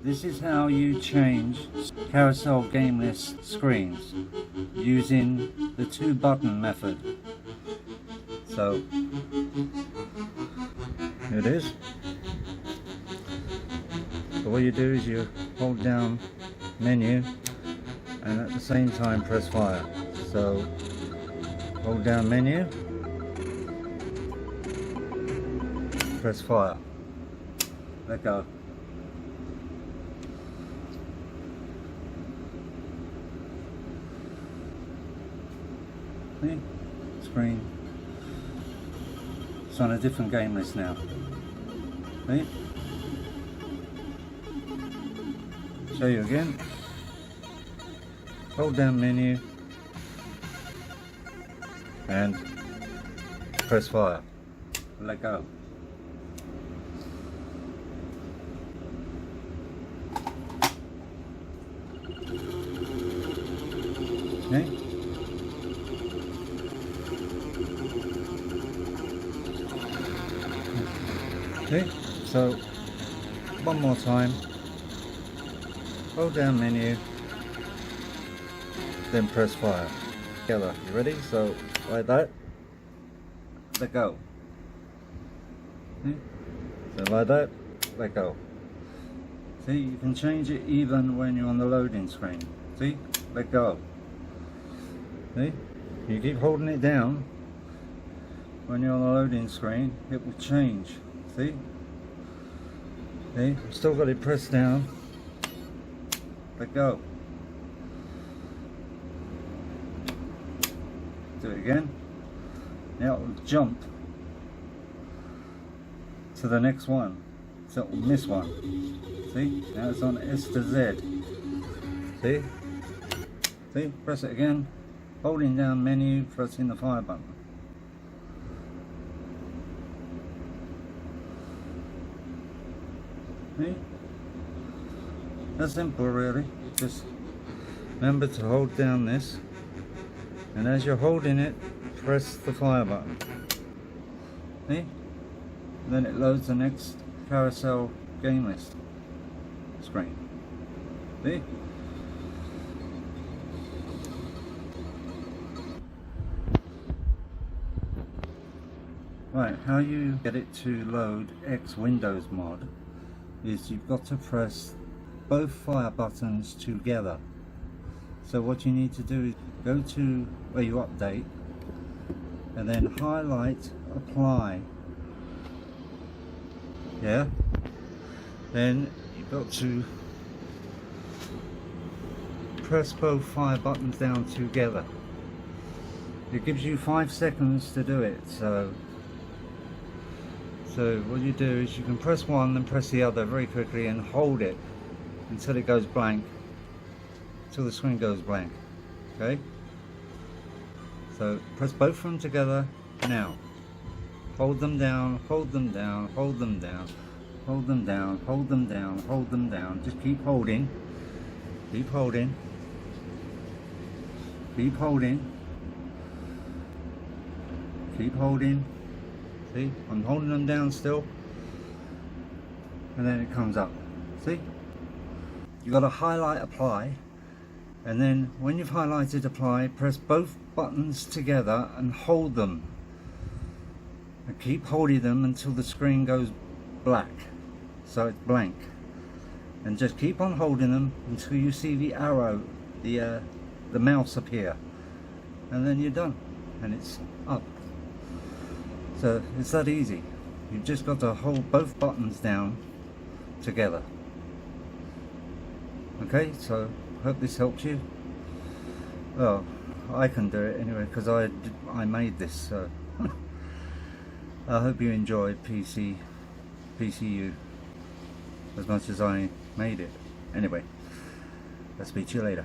This is how you change Carousel Gamelist Screens using the 2-button method. So here it is. So what you do is you hold down menu and at the same time press fire. So hold down menu, press fire, let go. See? Screen. It's on a different game list now. See? Show you again. Hold down menu and press fire. Let go. Okay. Okay, so one more time, hold down menu, then press fire. Together, you ready? So like that, let go. Okay. So like that, let go. See, you can change it even when you're on the loading screen. See, let go. See, you keep holding it down when you're on the loading screen, it will change. See? See? I've still got it pressed down. Let go. Do it again. Now it will jump to the next one. So it will miss one. See? Now it's on S to Z. See? See? Press it again. Holding down menu, pressing the fire button. See? That's simple really. Just remember to hold down this, and as you're holding it, press the fire button. See? Then it loads the next Carousel Gamelist screen. See? Right, how you get it to load X Windows mod is you've got to press both fire buttons together. So what you need to do is go to where you update and then highlight apply. Yeah, then you've got to press both fire buttons down together. It gives you 5 seconds to do it. So what you do is you can press one then press the other very quickly and hold it until it goes blank, until the screen goes blank. Okay? So press both of them together now. Hold them down, hold them down, hold them down, hold them down, hold them down, hold them down. Just keep holding, keep holding, keep holding, keep holding. See, I'm holding them down still, and then it comes up. See, you got to highlight apply, and then when you've highlighted apply, press both buttons together and hold them, and keep holding them until the screen goes black, so it's blank, and just keep on holding them until you see the arrow, the mouse appear, and then you're done, and it's up. So it's that easy. You've just got to hold both buttons down together. Okay, so hope this helps you. Well, I can do it anyway because I made this. So I hope you enjoyed PCUv as much as I made it. Anyway, I'll speak to you later.